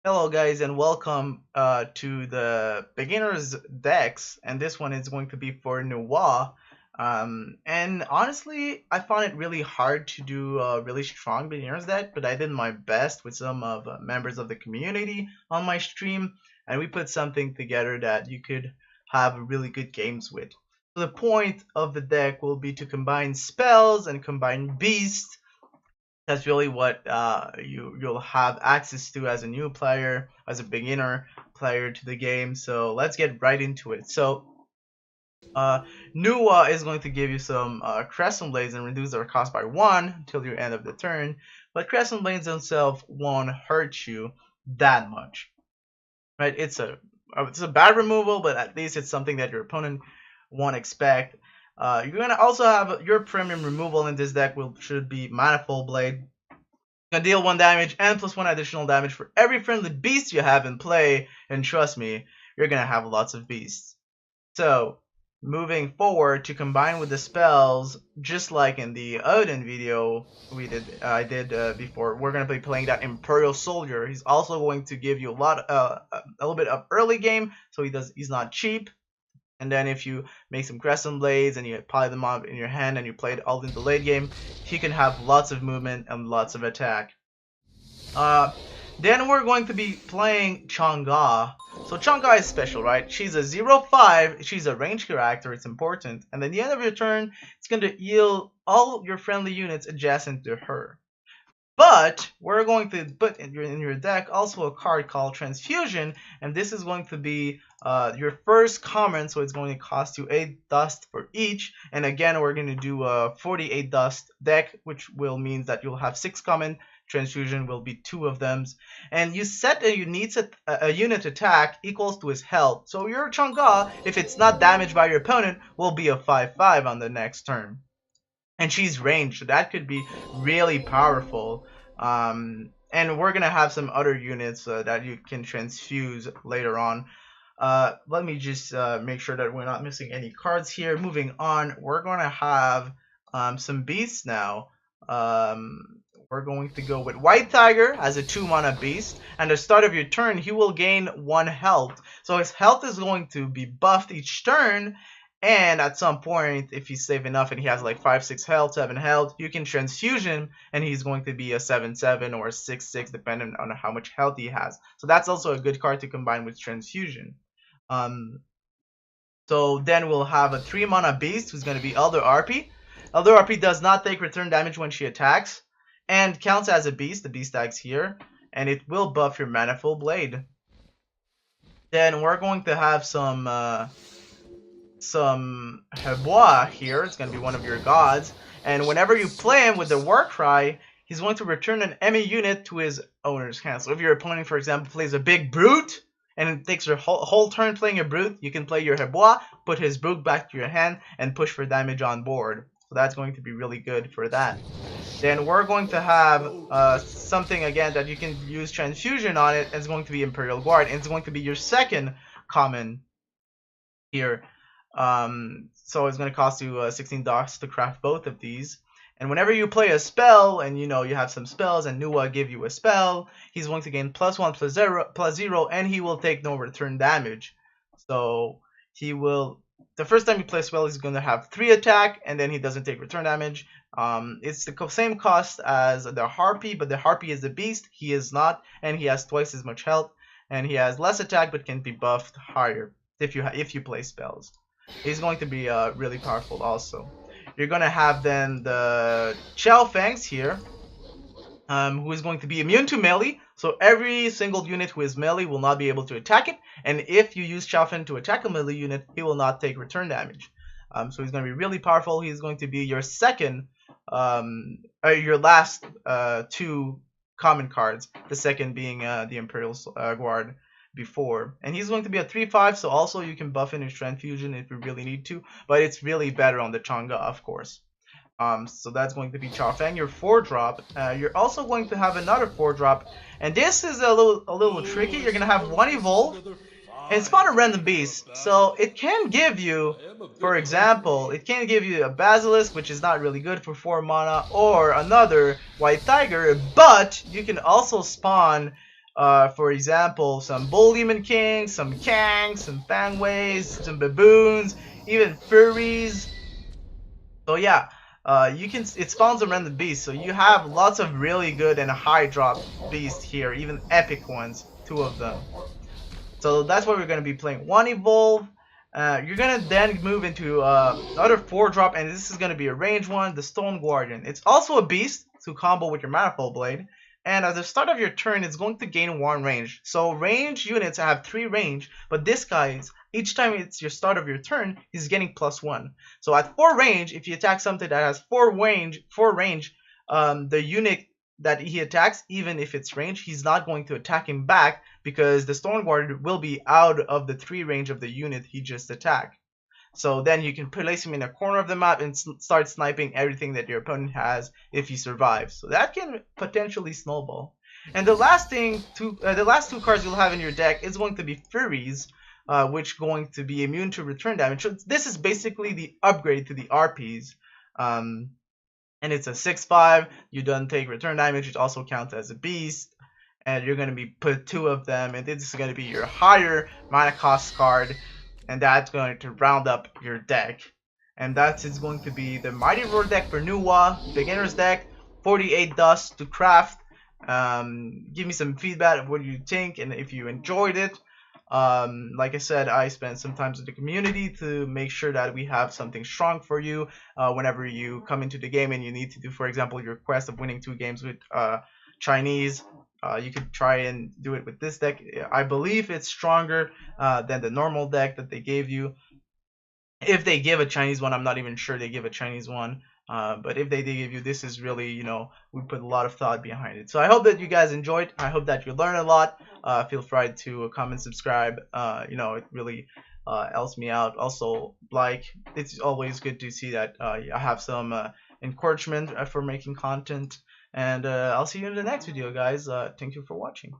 Hello guys and welcome to the beginners decks, and this one is going to be for Nuwa. And honestly, I found it really hard to do a really strong beginners deck, but I did my best with some of members of the community on my stream, and we put something together that you could have really good games with. So the point of the deck will be to combine spells and combine beasts. That's really what you'll have access to as a new player, as a beginner player to the game. So let's get right into it. So uh, Nuwa is going to give you some Crescent Blades and reduce their cost by 1 until your end of the turn. But Crescent Blades themselves won't hurt you that much, right? It's a bad removal, but at least it's something that your opponent won't expect. You're gonna also have your premium removal in this deck will should be Manifold Blade. Gonna deal 1 damage and plus 1 additional damage for every friendly beast you have in play, and trust me, you're gonna have lots of beasts. So, moving forward to combine with the spells, just like in the Odin video I did before, we're gonna be playing that Imperial Soldier. He's also going to give you a little bit of early game, so he's not cheap. And then if you make some Crescent Blades and you pile them up in your hand and you play it all in the late game, he can have lots of movement and lots of attack. Uh, then we're going to be playing Chang'e. So Chang'e is special, right? She's a 0/5, she's a range character, it's important. And at the end of your turn, it's going to heal all your friendly units adjacent to her. But we're going to put in your deck also a card called Transfusion, and this is going to be your first common, so it's going to cost you 8 dust for each. And again, we're going to do a 48 dust deck, which will mean that you'll have 6 common. Transfusion will be 2 of them, and you set a unit attack equals to his health. So your Chang'e, if it's not damaged by your opponent, will be a 5/5 on the next turn. And she's ranged, so that could be really powerful. And we're gonna have some other units that you can transfuse later on. Let me just make sure that we're not missing any cards here. Moving on, we're gonna have some beasts now. We're going to go with White Tiger as a 2-mana beast, and at the start of your turn, he will gain 1 health. So his health is going to be buffed each turn, and at some point, if he's safe enough and he has like 5-6 health, 7 health, you can transfusion and he's going to be a 7/7 or a 6/6 depending on how much health he has. So that's also a good card to combine with transfusion. Um, so then we'll have a 3-mana beast who's going to be Elder Arpy. Elder Arpy does not take return damage when she attacks and counts as a beast. The beast tag's here, and it will buff your Manifold Blade. Then we're going to have some Hebois here. It's going to be one of your gods. And whenever you play him with the Warcry, he's going to return an enemy unit to his owner's hand. So if your opponent, for example, plays a big Brute, and it takes your whole turn playing a Brute, you can play your Hebois, put his Brute back to your hand, and push for damage on board. So that's going to be really good for that. Then we're going to have something, again, that you can use Transfusion on it. It's going to be Imperial Guard, and it's going to be your second common here. So it's going to cost you 16 dust to craft both of these. And whenever you play a spell, and you have some spells, and Nuwa give you a spell, he's going to gain +1/+0, and he will take no return damage. So he will, the first time you play a spell, he's going to have 3 attack, and then he doesn't take return damage. It's the same cost as the Harpy, but the Harpy is a beast, he is not, and he has twice as much health, and he has less attack, but can be buffed higher if you play spells. He's going to be really powerful also. You're going to have then the Chao Fangs here, who is going to be immune to melee. So every single unit who is melee will not be able to attack it. And if you use Chao Fang to attack a melee unit, he will not take return damage. So he's going to be really powerful. He's going to be your your last 2 common cards. The second being the Imperial Guard before, and he's going to be a 3/5, so also you can buff in his Transfusion if you really need to, but it's really better on the Chang'e, of course. So that's going to be Chao Fang, your 4-drop. You're also going to have another 4-drop, and this is a little tricky. You're gonna have 1 evolve and spawn a random beast, so it can give you, for example, it can give you a Basilisk, which is not really good for 4 mana, or another White Tiger, but you can also spawn For example, some Bull Demon Kings, some Kangs, some Fangways, some Baboons, even Furries. So yeah, you can it spawns a random beast, so you have lots of really good and high drop beasts here, even epic ones, 2 of them. So that's what we're gonna be playing. 1 evolve. You're gonna then move into other 4 drop, and this is gonna be a range one, the Stone Guardian. It's also a beast to combo with your Manifold Blade. And at the start of your turn, it's going to gain 1 range. So range units have 3 range, but this guy, each time it's your start of your turn, he's getting +1. So at 4 range, if you attack something that has 4 range, the unit that he attacks, even if it's range, he's not going to attack him back because the Stone Guard will be out of the 3 range of the unit he just attacked. So then you can place him in a corner of the map and start sniping everything that your opponent has if he survives. So that can potentially snowball. And the last the last 2 cards you'll have in your deck is going to be Furies, which going to be immune to return damage. So this is basically the upgrade to the RPs. And it's a 6/5. You don't take return damage. It also counts as a beast. And you're going to be put 2 of them. And this is going to be your higher mana cost card. And that's going to round up your deck. And that is going to be the Mighty Roar deck for Nuwa, beginner's deck, 48 dust to craft. Give me some feedback of what you think and if you enjoyed it. Like I said, I spent some time with the community to make sure that we have something strong for you whenever you come into the game and you need to do, for example, your quest of winning 2 games with Chinese. You could try and do it with this deck. I believe it's stronger than the normal deck that they gave you. If they give a Chinese one, I'm not even sure they give a Chinese one. But if they did give you, this is really, we put a lot of thought behind it. So I hope that you guys enjoyed. I hope that you learned a lot. Feel free to comment, subscribe. It really helps me out. Also, it's always good to see that I have some encouragement for making content. And I'll see you in the next video, guys. Thank you for watching.